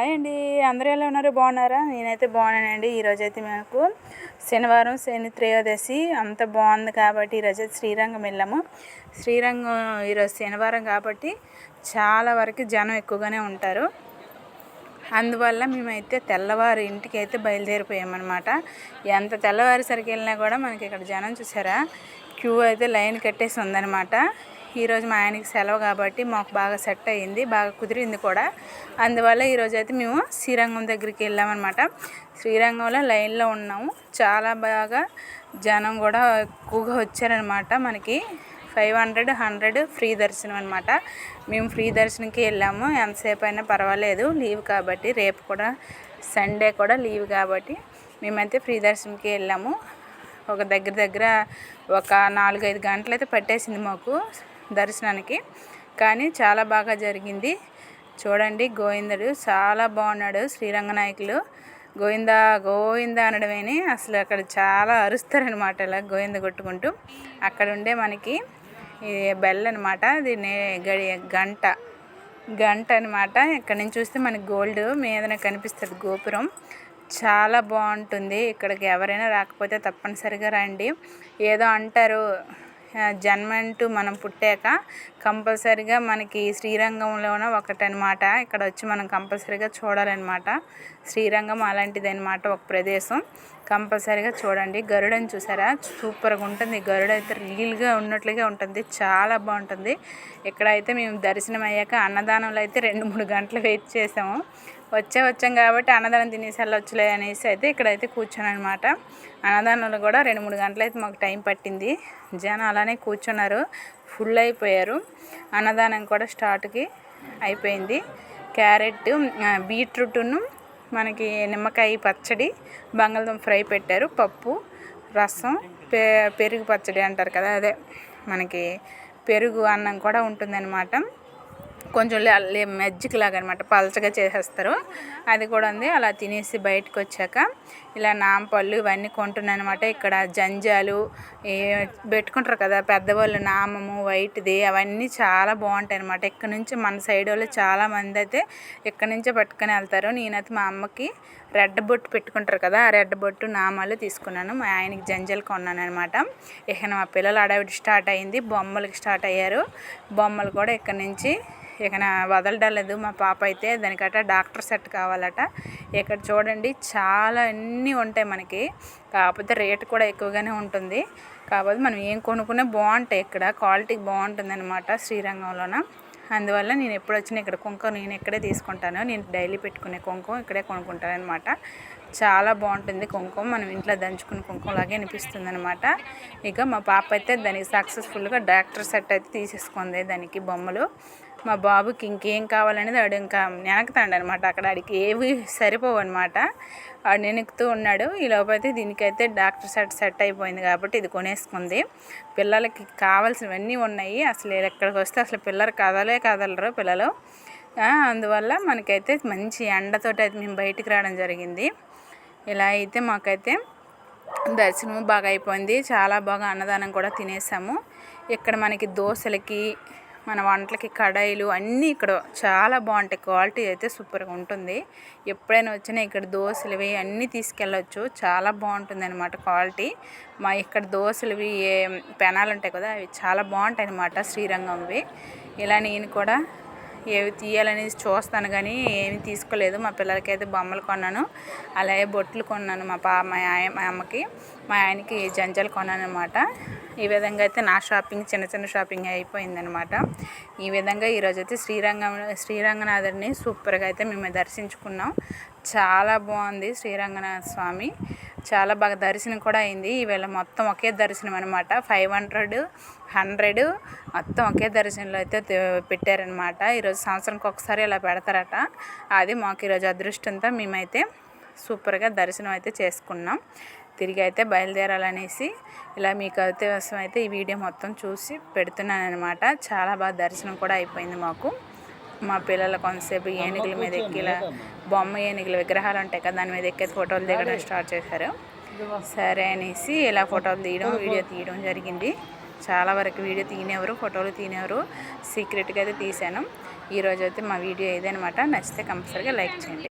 Hi అండి, అందరూ ఎలా ఉన్నారు? బాగున్నారా? నేనైతే బాగున్నానండి. ఈరోజైతే మాకు శనివారం, శని త్రయోదశి అంత బాగుంది కాబట్టి ఈరోజు శ్రీరంగం వెళ్ళాము. శ్రీరంగం ఈరోజు శనివారం కాబట్టి చాలా వరకు జనం ఎక్కువగానే ఉంటారు. అందువల్ల మేమైతే తెల్లవారు ఇంటికి అయితే బయలుదేరిపోయామన్నమాట. ఎంత తెల్లవారేసరికి వెళ్ళినా కూడా మనకి ఇక్కడ జనం చూసారా, క్యూ అయితే లైన్ కట్టేసి ఉందన్నమాట. ఈరోజు మా ఆయనకి సెలవు కాబట్టి మాకు బాగా సెట్ అయ్యింది, బాగా కుదిరింది కూడా. అందువల్ల ఈరోజు అయితే మేము శ్రీరంగం దగ్గరికి వెళ్ళామన్నమాట. శ్రీరంగంలో లైన్లో ఉన్నాము. చాలా బాగా జనం కూడా ఎక్కువగా వచ్చారనమాట. మనకి 500, 100 ఫ్రీ దర్శనం అనమాట. మేము ఫ్రీ దర్శనంకి వెళ్ళాము. ఎంతసేపు అయినా పర్వాలేదు, లీవ్ కాబట్టి. రేపు కూడా సండే కూడా లీవ్ కాబట్టి మేమైతే ఫ్రీ దర్శనంకి వెళ్ళాము. ఒక దగ్గర ఒక 4-5 గంటలు అయితే పట్టేసింది మాకు దర్శనానికి, కానీ చాలా బాగా జరిగింది. చూడండి, గోవిందుడు చాలా బాగున్నాడు. శ్రీరంగనాయకులు గోవిందా గోవిందా అనడమేని అసలు అక్కడ చాలా అరుస్తారనమాట. ఇలా గోవింద కొట్టుకుంటూ అక్కడ ఉండే మనకి ఇది బెల్ అనమాట, దీన్ని గంట అనమాట. ఇక్కడ నుంచి చూస్తే మనకి గోల్డ్ మీదనే కనిపిస్తుంది గోపురం. చాలా బాగుంటుంది. ఇక్కడికి ఎవరైనా రాకపోతే తప్పనిసరిగా రండి. ఏదో అంటారు, జన్మంటూ మనం పుట్టాక కంపల్సరిగా మనకి శ్రీరంగంలోనే ఒకటనమాట. ఇక్కడ వచ్చి మనం కంపల్సరిగా చూడాలన్నమాట. శ్రీరంగం అలాంటిదనమాట, ఒక ప్రదేశం. కంపల్సరిగా చూడండి. గరుడని చూసారా, సూపర్గా ఉంటుంది. గరుడ అయితే రియల్గా ఉన్నట్లుగా ఉంటుంది, చాలా బాగుంటుంది. ఇక్కడైతే మేము దర్శనం అయ్యాక అన్నదానంలో అయితే 2-3 గంటలు వెయిట్ చేసాము. వచ్చాం కాబట్టి అన్నదానం తినేసి వెళ్ళొచ్చులే అనేసి అయితే ఇక్కడైతే కూర్చొని అనమాట. అన్నదానంలో కూడా 2-3 గంటలు అయితే మాకు టైం పట్టింది. జనం అలానే కూర్చున్నారు, ఫుల్ అయిపోయారు. అన్నదానం కూడా స్టార్ట్కి అయిపోయింది. క్యారెట్, బీట్రూట్ను మనకి నిమ్మకాయ పచ్చడి, బంగాళదుంప ఫ్రై పెట్టారు, పప్పు, రసం, పెరుగు పచ్చడి అంటారు కదా, అదే మనకి పెరుగు అన్నం కూడా ఉంటుందన్నమాట. కొంచెం మజ్జిగ లాగా అనమాట, పలచగా చేసేస్తారు. అది కూడా ఉంది. అలా తినేసి బయటకు వచ్చాక ఇలా నామపళ్ళు ఇవన్నీ కొంటున్నాను అనమాట. ఇక్కడ జంజాలు పెట్టుకుంటారు కదా పెద్దవాళ్ళు, నామము వైట్ది, అవన్నీ చాలా బాగుంటాయి అనమాట. ఇక్కడ నుంచి మన సైడ్ వాళ్ళు చాలామంది అయితే ఇక్కడ నుంచే పట్టుకొని వెళ్తారు. నేనైతే మా అమ్మకి రెడ్ బొట్టు పెట్టుకుంటారు కదా, ఆ రెడ్ బొట్టు నామాలు తీసుకున్నాను. మా ఆయనకి జంజాలు కొన్నాను అనమాట. ఇక మా పిల్లలు అడవిడి స్టార్ట్ అయింది, బొమ్మలకి స్టార్ట్ అయ్యారు. బొమ్మలు కూడా ఇక్కడ నుంచి ఇక వదలడలేదు మా పాప అయితే. దానికట డాక్టర్ సెట్ కావాలట. ఇక్కడ చూడండి, చాలా అన్నీ ఉంటాయి మనకి, కాకపోతే రేటు కూడా ఎక్కువగానే ఉంటుంది. కాకపోతే మనం ఏం కొనుక్కునే బాగుంటాయి, ఇక్కడ క్వాలిటీ బాగుంటుంది అనమాట శ్రీరంగంలోన. అందువల్ల నేను ఎప్పుడు వచ్చినా ఇక్కడ కుంకుమ నేను ఇక్కడే తీసుకుంటాను. నేను డైలీ పెట్టుకునే కుంకుమ ఇక్కడే కొనుక్కుంటాను అనమాట. చాలా బాగుంటుంది కుంకుమ, మనం ఇంట్లో దంచుకునే కుంకుమలాగే అనిపిస్తుంది అనమాట. ఇక మా పాప అయితే దానికి సక్సెస్ఫుల్గా డాక్టర్ సెట్ అయితే తీసేసుకుంది, దానికి బొమ్మలు. మా బాబుకి ఇంకేం కావాలనేది వాడు ఇంకా వెనకుతాడు అనమాట. అక్కడ వాడికి ఏవి సరిపోవు అనమాట, వాడు వెనుకుతూ ఉన్నాడు. ఈ లోపైతే దీనికైతే డాక్టర్ సెట్ అయిపోయింది కాబట్టి ఇది కొనేసుకుంది. పిల్లలకి కావాల్సినవన్నీ ఉన్నాయి. అసలు ఎక్కడికి వస్తే అసలు పిల్లలు కదలరు పిల్లలు. అందువల్ల మనకైతే మంచి ఎండతోటి అయితే మేము బయటికి రావడం జరిగింది. ఇలా అయితే మాకైతే దర్శనం బాగా అయిపోయింది. చాలా బాగా అన్నదానం కూడా తినేసాము. ఇక్కడ మనకి దోశలకి, మన వంటలకి కడాయిలు అన్నీ ఇక్కడ చాలా బాగుంటాయి. క్వాలిటీ అయితే సూపర్గా ఉంటుంది. ఎప్పుడైనా వచ్చినా ఇక్కడ దోశలువి అన్నీ తీసుకెళ్ళొచ్చు, చాలా బాగుంటుంది అనమాట క్వాలిటీ. మా ఇక్కడ దోశలువి పెనాలు ఉంటాయి కదా, అవి చాలా బాగుంటాయి అనమాట శ్రీరంగంవి. ఇలా నేను కూడా ఏవి తీయాలనేది చూస్తాను కానీ ఏమి తీసుకోలేదు. మా పిల్లలకైతే బొమ్మలు కొన్నాను, అలాగే బొట్లు కొన్నాను. మా అమ్మకి, మా ఆయనకి జంజాలు కొన్నాను అనమాట. ఈ విధంగా అయితే నా షాపింగ్ చిన్న షాపింగ్ అయిపోయిందనమాట. ఈ విధంగా ఈరోజైతే శ్రీరంగనాథుడిని సూపర్గా అయితే మేము దర్శించుకున్నాం. చాలా బాగుంది శ్రీరంగనాథ స్వామి, చాలా బాగా దర్శనం కూడా అయింది. ఈవేళ మొత్తం ఒకే దర్శనం అనమాట. 500, 100 మొత్తం ఒకే దర్శనంలో అయితే పెట్టారనమాట. ఈరోజు సంవత్సరానికి ఒకసారి ఇలా పెడతారట. అది మాకు ఈరోజు అదృష్టంతో మేమైతే సూపర్గా దర్శనం అయితే చేసుకున్నాం. తిరిగి అయితే బయలుదేరాలనేసి ఇలా మీకు అవకాశం అయితే ఈ వీడియో మొత్తం చూసి పెడుతున్నాను అనమాట. చాలా బాగా దర్శనం కూడా అయిపోయింది మాకు. మా పిల్లలు కొంతసేపు ఏనుగుల మీద ఎక్కిలా బొమ్మ ఏనుగుల విగ్రహాలు ఉంటాయి కదా, దాని మీద ఎక్కేసి ఫోటోలు దిగడం స్టార్ట్ చేశారు. సరే అనేసి ఇలా ఫోటోలు తీయడం, వీడియో తీయడం జరిగింది. చాలా వరకు వీడియో తీనేవారు, ఫోటోలు తీనేవారు, సీక్రెట్గా అయితే తీశాను. ఈరోజు అయితే మా వీడియో ఇదనమాట. నచ్చితే కంపల్సరీగా లైక్ చేయండి.